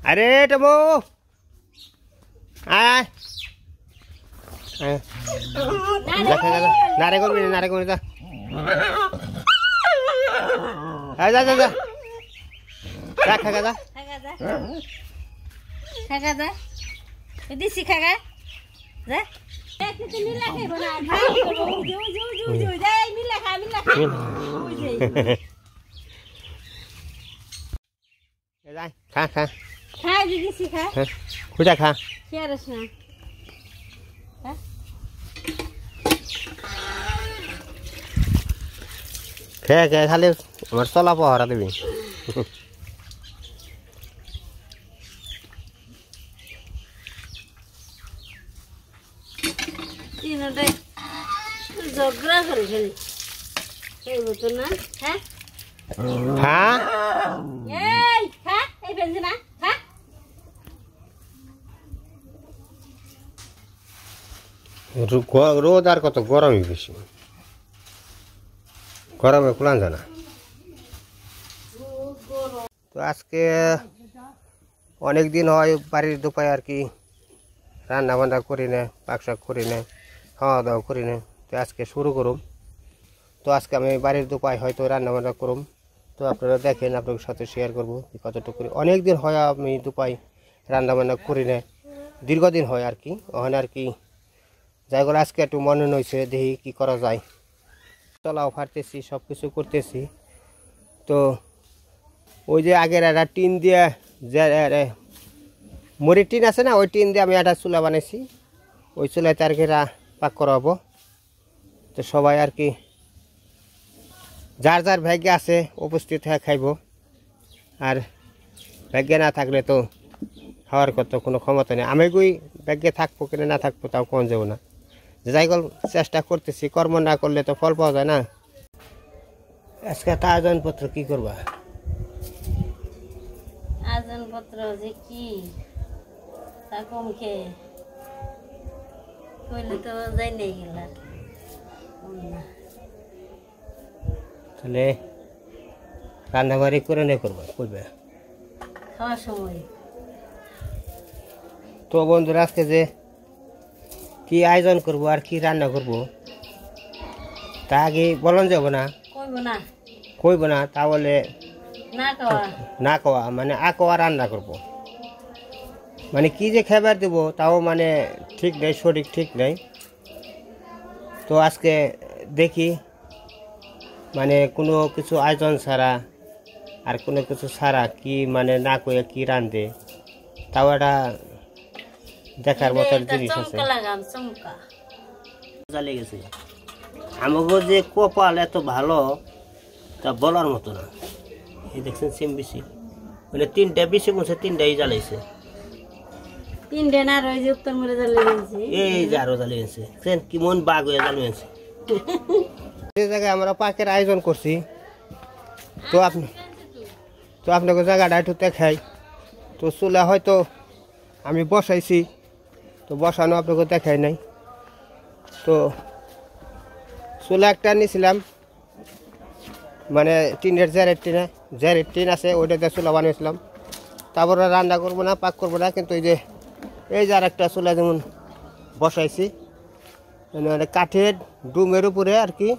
আরে টমো আয় নারে করবি নারে করবি যা যা যা যা খাগা যা খাগা যা দিছি খাগা যা খা খা খা দিছি খা খুঁজা খা খেয়ারস না খেয়ে খেয়ে খালি আমার চলা পহরা দিবি তিনটাই ঝগড়া করে খেলি খেলবো তো না হ্যাঁ হ্যাঁ এই খা এই ফেলছি না খা রোদ আর কত গরমই বেশি গরমে কুলান জানা তো আজকে অনেক দিন হয় বাড়ির দোপায় আর কি রান্না বান্না করি না পাক শাক করি না খাওয়া দাওয়া করি না তো আজকে শুরু করুম তো আজকে আমি বাড়ির দোপায় হয়তো রান্না বান্না করুম তো আপনারা দেখেন আপনাদের সাথে শেয়ার করবো কতটুকু করি অনেক দিন হয় আমি দোপায় রান্না বান্না করি না দীর্ঘদিন হয় আর কি ওখানে আর কি যাই করে আজকে একটু মনে হয়েছে দেখি কী করা যায় চলাও ফাটতেছি সব কিছু করতেছি তো ওই যে আগের একটা টিন দিয়ে যে মুড়ির টিন আছে না ওই টিন দিয়ে আমি একটা চুলা বানাইছি ওই চুলাতে আর কি পাক করা হবো তো সবাই আর কি যার যার ভাগ্যে আছে উপস্থিত হয়ে খাইব আর ভাগ্যে না থাকলে তো খাওয়ার কত কোনো ক্ষমতা নেই আমি কই ভাগ্যে থাকবো কিনা না থাকবো তাও কোন যাবো না যাই হোক চেষ্টা করতেছি কর্ম না করলে তো ফল পাওয়া যায় না আজকে আয়োজনপত্র কি করবা আয়োজনপত্র যে কি তা কম খেয়ে কইলে তো যাই নেই গেলা তাহলে রান্নাবাড়ি করে নে করবা করবে খাওয়ার সময় তো বন্ধুরা আজকে যে কি আয়োজন করব আর কি রান্না করব তা আগে বলন যাব না কইব না তাহলে না কওয়া মানে আকোয়া রান্না করব মানে কি যে খাবার দেব তাও মানে ঠিক নেই সঠিক ঠিক নেই তো আজকে দেখি মানে কোনো কিছু আয়োজন ছাড়া আর কোনো কিছু ছাড়া কি মানে না কয়ে কি রান্ধে তাও একটা দেখার মতো জিনিস আছে জ্বালিয়ে গেছে আমাকে যে কপাল এত ভালো তা বলার মতো না এই দেখছেন সিম বেশি মানে তিনটা বেশি বলছে তিনটাই জ্বালাইছে তিনটে না রয়েছে উত্তর মরে জ্বালিয়েছে এই যে আরো জ্বালিয়েছে কি মন বাঘ হয়ে জ্বালিয়েছে এই জায়গায় আমরা পাকের আয়োজন করছি তো আপনাকে জায়গাটা একটু দেখাই তো চুলা হয়তো আমি বসাইছি তো বসানো আপনাকে দেখাই নাই তো চুলা একটা নিয়েছিলাম মানে টিনের জ্যারের টিন আছে ওইটাতে চুলা বানিয়েছিলাম তারপরে রান্না করবো না পাক করবো না কিন্তু এই যে আর একটা চুলা যেমন বসাইছি মানে কাঠের ডুমের উপরে আর কি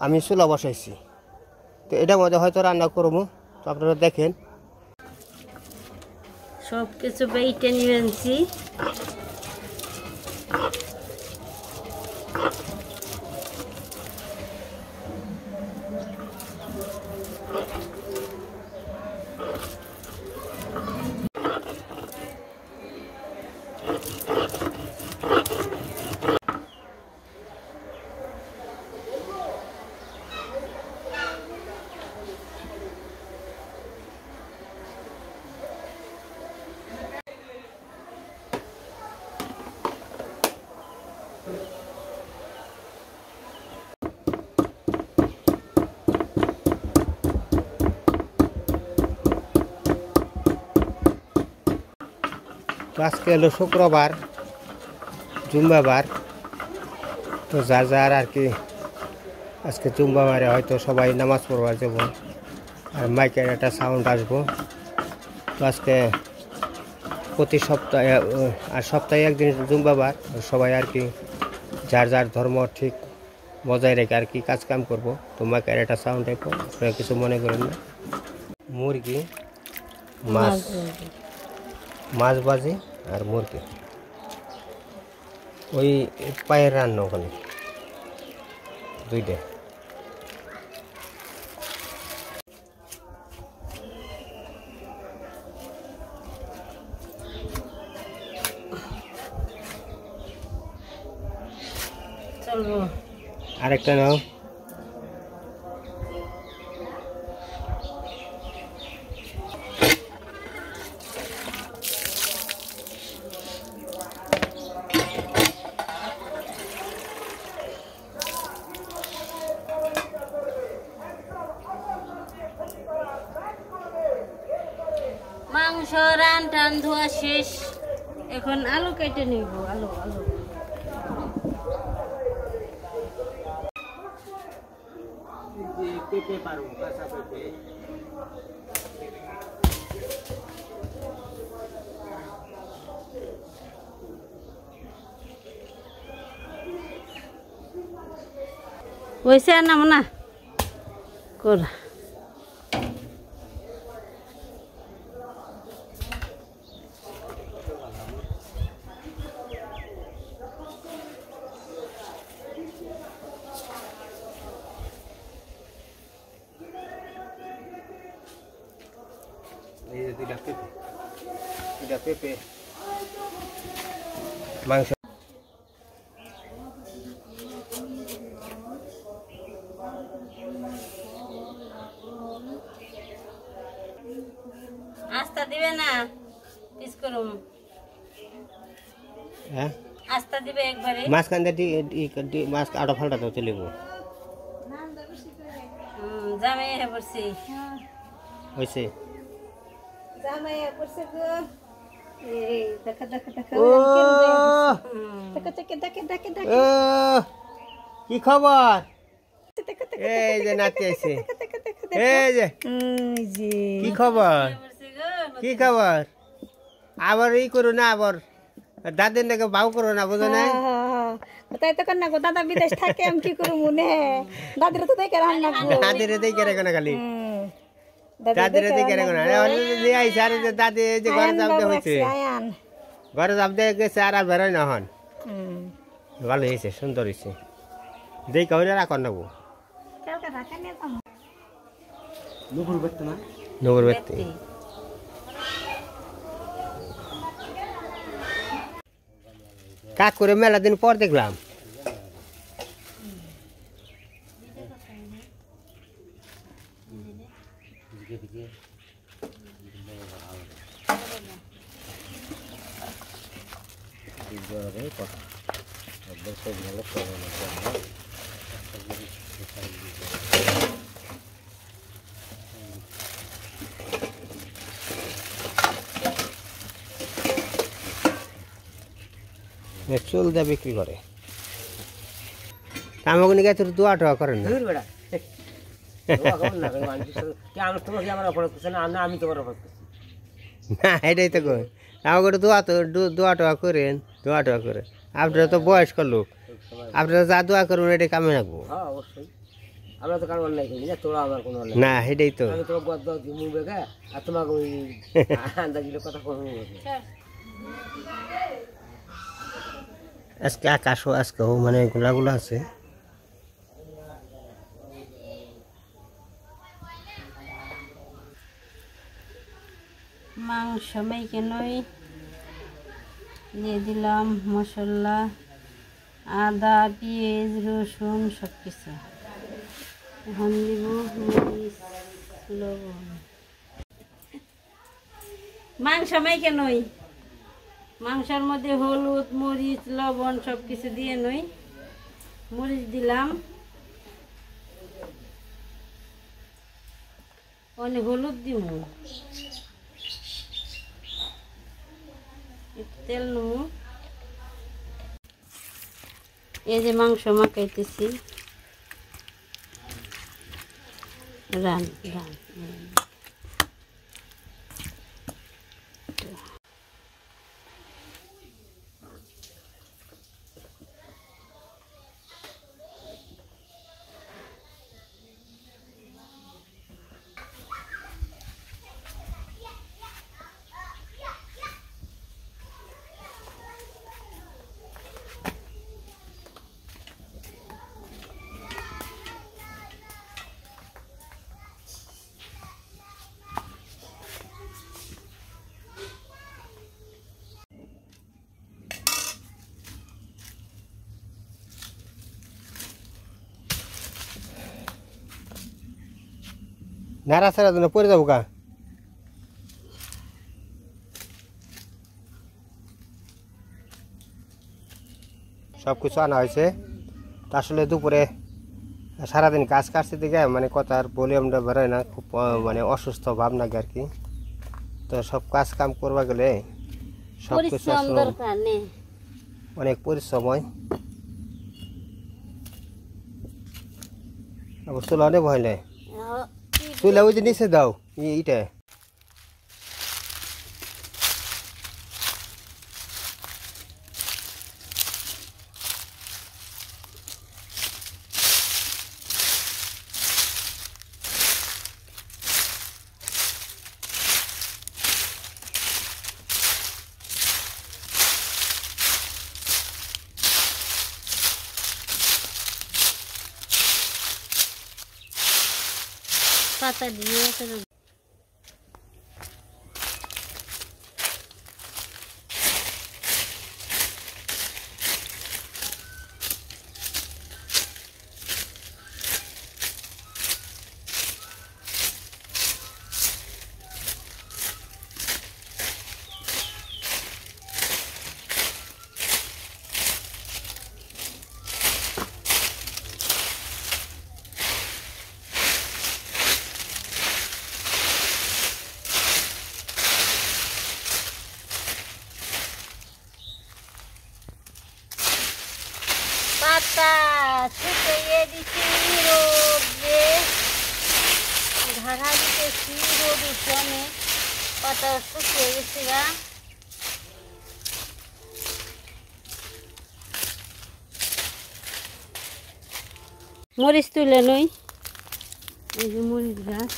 আমি চুলা বসাইছি তো এটার মধ্যে হয়তো রান্না করবো তো আপনারা দেখেন সব কিছু বেইটে নিয়েছি আজকে হলো শুক্রবার জুম্মাবার তো যার যার আর কি আজকে জুম্মাবারে হয়তো সবাই নামাজ পড়বার যাব আর মাইকের একটা সাউন্ড আসবো তো আজকে প্রতি সপ্তাহে আর সপ্তাহে একদিন জুম্বাবার সবাই আর কি যার যার ধর্ম ঠিক বজায় রেখে আর কি কাজ কাম করবো। তোমাকে একটা সাউন্ড টাইপো, আপনারা কিছু মনে করেন না। মুরগি, মাছ, মাছ ভাজি আর মুরগি, ওই পায়ের রান্না ওখানে দুইটা। চলবো আরেকটা নাও। মাংস রান টান ধোয়া শেষ, এখন আলু কেটে নিব। আলু আলু পেঁপে পারবো, কাঁচা পেঁপে। হয়েছে আর নাম না করা। এই যে দুইটা পেঁপে, দুইটা পেঁপে, মাংস। আস্তা দিবে না, পিস করুম। হ্যাঁ, আস্তা দিবে একবারে। মাঝখান দিয়ে মাছ আটা ফালটা তো চলিব। জামাই হয়ে পড়ছি। হয়েছে জামাই হয়ে পড়ছে গো। এই দেখা দেখা দেখা। ও দেখা দেখা দেখা দেখা দেখা। ও, কি খবর? এই যে নাতি আছে, এই যে কি খবর, কি খবর? আবার ই করো না, আবার দাদির নাকি বাউ করো না, বুঝো না? তাই তো কন্যা গো, দাদা বিদেশ থাকে, আমি কি করবো মনে। দাদির তো দেখে রান্না গো। দাদিরে দেখে রেখো না খালি, দাদিরে দেখে রেখো না। আইসে আর যে দাদি এই যে ঘরে যাবতে হয়েছে, আয়ান ঘরে যাবতে গেছে আর বেরোয় না হন। ভালো হয়েছে, সুন্দর হয়েছে, দেখে হইলে রাখন নেবো। কালকে ঢাকা নিয়ে যাবো। নগর ব্যক্তি কাক করে মেলা দিন পর দেখলাম। চুল দিয়ে বিক্রি করে, আমাকে নিয়ে তোর দোয়া টোয়া করেন না। না এটাই তো কই, আমাকে দোয়া টোয়া করেন, দোয়া টোয়া করে। আপনারা তো বয়স্ক লোক, আপনারা যা দোয়া করবেন এটাই কামে রাখবো। আমরা তো কারণ নাই করি না, তোরা আমার কোনো না এটাই তো। আমি তোরা বদ দাও দিমু বেগা আর তোমাকে ওই আন্দাজিলে কথা কমু। আজকে আকাশও আজকেও মানে গোলাগুলো আছে। মাংস মেখে নই দিয়ে দিলাম মশলা, আদা, পেঁয়াজ, রসুন সব কিছু। এখন দিব মরিচ, লবণ। মাংস মেখে নই, মাংসের মধ্যে হলুদ, মরিচ, লবণ সব কিছু দিয়ে নই। মরিচ দিলাম, অনেক হলুদ দিব, তেল নেবো। এই যে মাংস মাখাইতেছি, রান রান। নাড়াচাড়ার জন্য পড়ে যাবো গা। সব কিছু আনা হয়েছে। তা আসলে দুপুরে সারাদিন কাজ কাটতে দিকে মানে কথার ভলিউমটা বেরোয় না, খুব মানে অসুস্থ ভাব লাগে আর কি। তো সব কাজ কাম করবা গেলে সব কিছু পরিশ্রম আসলে দরকার নেই। অনেক পরিশ্রম হয়। আবার চুলা অনেক ভয় নেই, চুলা ওই যে নিচে দাও ইটা। পাতা দিয়ে পাতা শুকিয়ে দিচ্ছি রোদে, ঢাকা দিতেছি রোদ উঠছে অনেক, পাতা শুকিয়ে গেছে গা। মরিচ তুলে নই, এই যে মরিচ গাছ।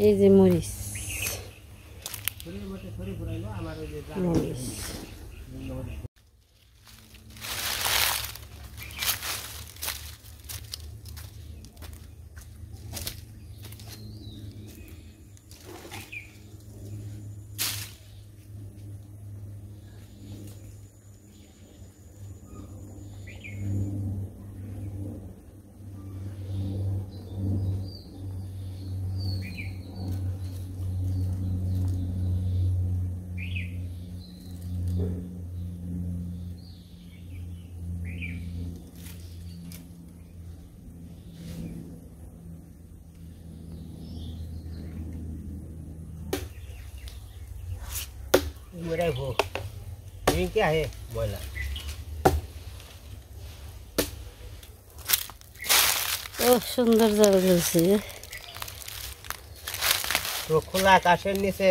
এই যে মরিচ, মরিচ मेरा वो ये क्या है बोला। ও সুন্দর জল জ্বলছে। তো খোলা আকাশের নিচে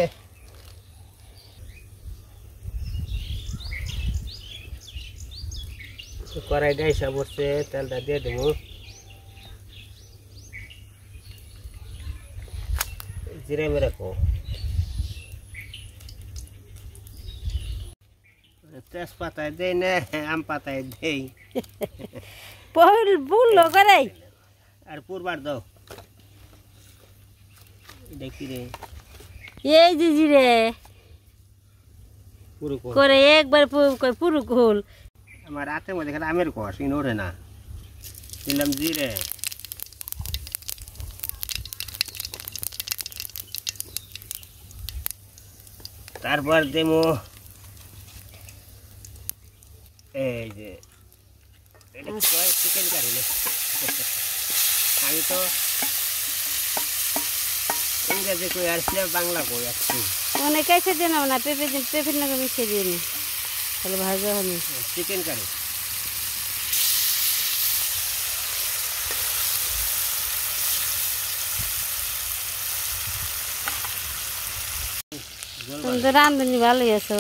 কড়াইটা এসে বসছে, তেলটা দিয়ে দেবো। জিরে মেরে রাখো, তেজপাতায় দেই না আম পাতায় দেই। বললো করে আর পুরবার দাও দেখি রে, এই যে জিরে পুরো করে একবার পুরো খোল। আমার রাতের মধ্যে খালি আমের কষ ইন ওঠে না, দিলাম জিরে, তারপর দেবো এই যে চিকেন কারি। আমি তো ইংরেজি কই আসলে বাংলা কই আসছি। অনেক এসে দেন না, পেঁপের নাকি মিশিয়ে দিয়ে নি, তাহলে ভাজা হয়নি। চিকেন কারি তুমি তো রাঁধুনি ভালোই আছো,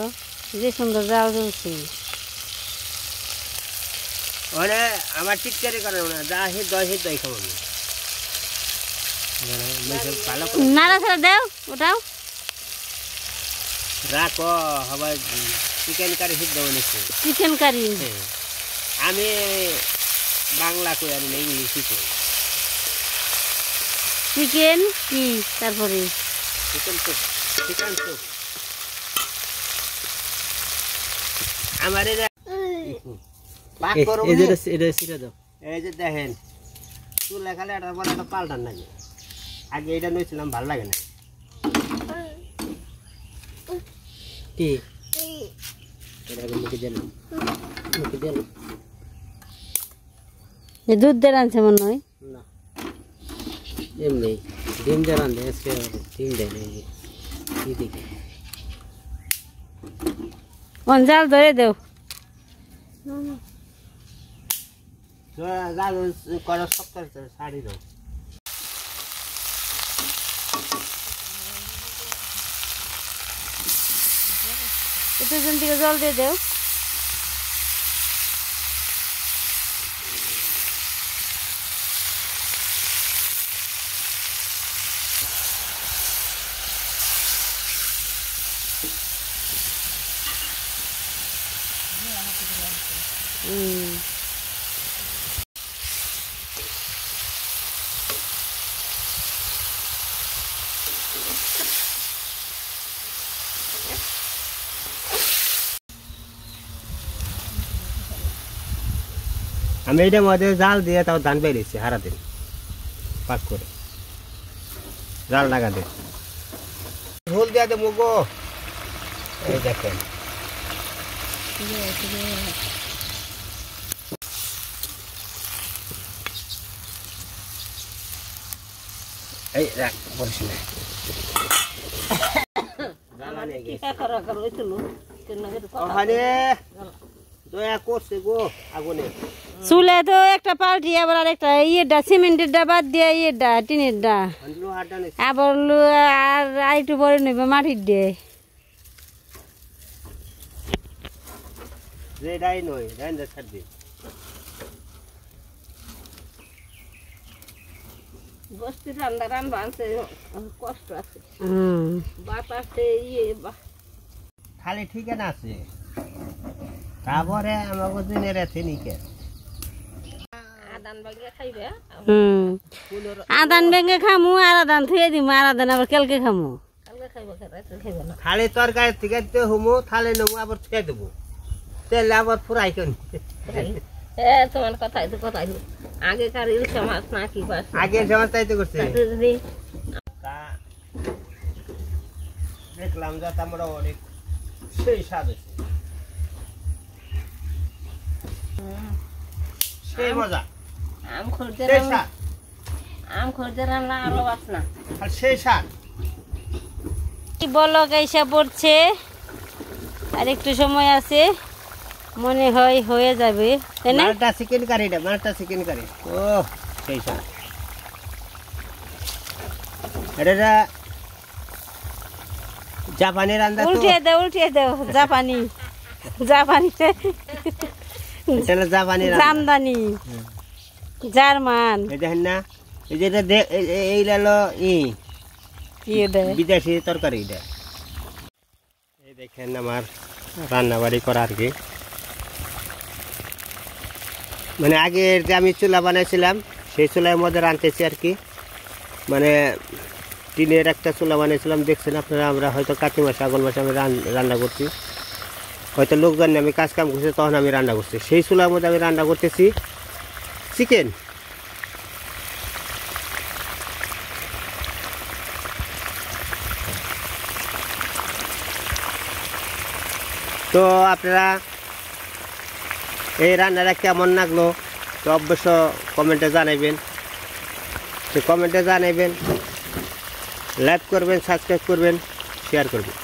যে সুন্দর জাল জ্বলছে। মানে আমার টিটকারি করে না, যা হিট দই হিট দই খাবো আমি। ভালো নাড়াচাড়া দাও, ওটাও রাখো, আবার চিকেন কারি হিট দেবো নিশ্চয়ই। চিকেন কারি আমি বাংলা কই আর ইংলিশই কই। চিকেন কি তারপরে চিকেন স্যুপ, চিকেন স্যুপ। আমার এটা পাক করব। এটা সিরা দাও। এই যে দেখেন চুলা খালে এটা বলে এটা পাল্টান নাকি, আগে এটা নিয়েছিলাম ভালো লাগে না। কি এটা মুখে দেন, মুখে দেন। দুধ দিয়ে রাঁধছে মনে হয়। না এমনি ডিম দিয়ে রান্ধে, আজকে ডিম দেয় না। এই দিকে জাল ধরে দেও। করার সপ্তাহ শাড়ি দাও। একটু থেকে জল দিয়ে দেও। আমি এটার মধ্যে জাল দিয়ে তাও ধান বেরিয়েছি হারা দিন পাক করে জাল লাগা দে ঝোল দিয়ে দে মুগো। এই দেখেন এই রাখ বলিস না। ওখানে দয়া করছে গো আগুনে। চুলে তো একটা পাল্টি আবার আর একটা ইয়েটা সিমেন্টের ডা বাদ দিয়ে ইয়েটা টিনের ডা আবার আর একটু পরে নেবে মাটির দিয়ে। ডাই নয় ডাইন ছাড় দি বস্তি রান্না রান্না আনছে কষ্ট আছে। বাতাসে ইয়ে খালি ঠিকানা আছে, তারপরে আমাকে দিনের এতে নিকে আদান ভেঙে খামু আর আদান থুয়ে দিমু আর আদান আবার কেলকে খামু। খালি তরকারি থেকে হুমু থালে নেবো আবার ছুঁয়ে দেবো তেলে আবার ফুরাই করি। তোমার কথাই তো কথাই আগেকার ইলিশ মাছ না কি আগে সমাজ তাই তো করছে। দেখলাম যে আমরা অনেক সেই স্বাদ হয়েছে, সেই মজা। আম খরচে সেই স্বাদ আম খরচে রান্না আরো বাসনা আর সেই স্বাদ। বলক এসে পড়ছে আর একটু সময় আছে, মনে হয় হয়ে যাবে তাই না? মালটা চিকেন কারিটা, মালটা চিকেন কারি। ও সেই স্বাদ। এটা জাপানি রান্না তো। উল্টিয়ে দাও জাপানি জাপানি এটা হলো জাপানি রান্না, জামদানি জার্মান। এই দেখেন না, এই যে এই হলো বিদেশি তরকারি। এটা এই দেখেন আমার রান্না বাড়ি করা আর কি। মানে আগের যে আমি চুলা বানাইছিলাম সেই চুলার মধ্যে রাঁধতেছি আর কি। মানে টিনের একটা চুলা বানিয়েছিলাম, দেখছেন আপনারা। আমরা হয়তো কার্তিক মাসে আগল মাসে আমি রান্না করছি, হয়তো লোকজন আমি কাজ কাম করছি তখন আমি রান্না করছি। সেই চুলার মধ্যে আমি রান্না করতেছি চিকেন। তো আপনারা এই রান্নাটা কেমন লাগলো তো অবশ্য কমেন্টে জানাইবেন। তো কমেন্টে জানাইবেন, লাইক করবেন, সাবস্ক্রাইব করবেন, শেয়ার করবেন।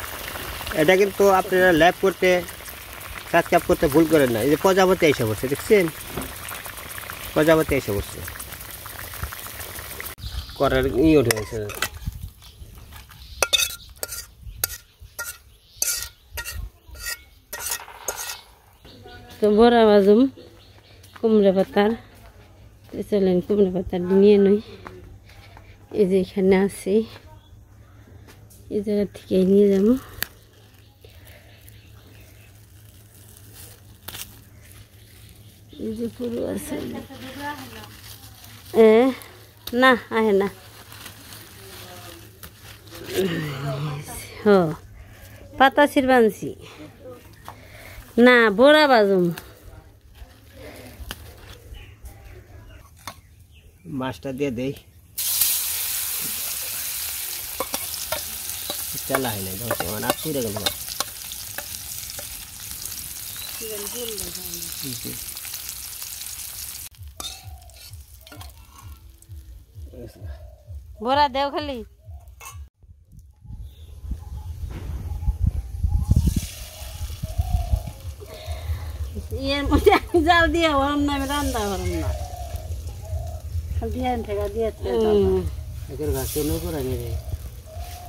এটা কিন্তু আপনারা লাইক করতে সাবস্ক্রাইব করতে ভুল করেন না। এই যে প্রজাপতি এসে পড়ছে, দেখছেন প্রজাপতি এসে পড়ছে, করার উঠে গেছে। তো বড়া বাজুম কুমড়া পাতার, চলেন কুমড়া পাতার নিয়ে নই। এই যে এখানে আছে, এই জায়গা থেকে নিয়ে যাব। এই যে পুরো আছে না আহে না পাতা ছিড়বানছি না বড়া বাজুম মাছটা দিয়ে দেই চালা হয় না মানে আর পুড়ে গেল বড়া দেও খালি এর মধ্যে জাল দিয়ে হরম না আমি রান্না হরম না দিয়ে থেকে দিয়ে একের গাছে নৌকো রানি রে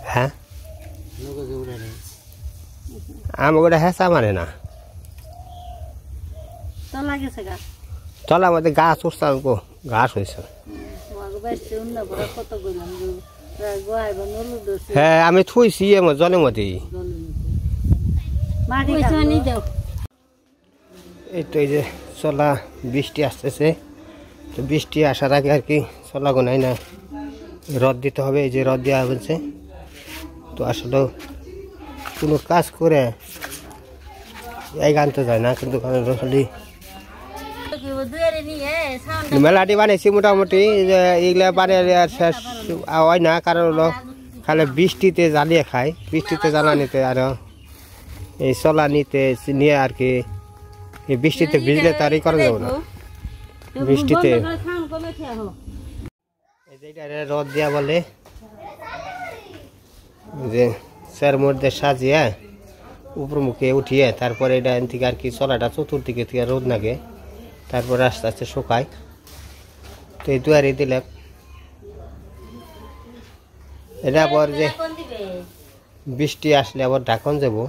হ্যাঁ নৌকো কেউ রানি আমাকে হেঁচা মারে না তো লাগেছে গা চলা আমাদের গাছ উঠতাম গো ঘাস হয়েছে বাইছে অন্য বড় কত গইলাম গোয়াই বা নলু দোষ হ্যাঁ আমি থুইছি আমার জলের মধ্যে মাটি পয়সা দাও এই তো এই যে চলা বৃষ্টি আসতেছে তো বৃষ্টি আসার আগে আর কি চলা গোনাই না রদ দিতে হবে এই যে রদ দেওয়া হয়েছে তো আসলে কোনো কাজ করে এই আনতে যায় না কিন্তু খালি মেলাটি বানিয়েছি মোটামুটি যে এইগুলা বানিয়ে আর শেষ হয় না কারণ হলো খালি বৃষ্টিতে জ্বালিয়ে খায় বৃষ্টিতে জ্বালানিতে আর এই চলা নিতে নিয়ে আর কি এই বৃষ্টিতে ভিজলে তার ই করা যাবে না বৃষ্টিতে রদ দেওয়া বলে যে স্যার মধ্যে সাজিয়ে উপর মুখে উঠিয়ে তারপরে এটা থেকে আর কি চলাটা চতুর্দিকে থেকে রোদ লাগে তারপরে আস্তে আস্তে শুকায় তো এই দুয়ারে দিলে এটা আবার যে বৃষ্টি আসলে আবার ঢাকন যাবো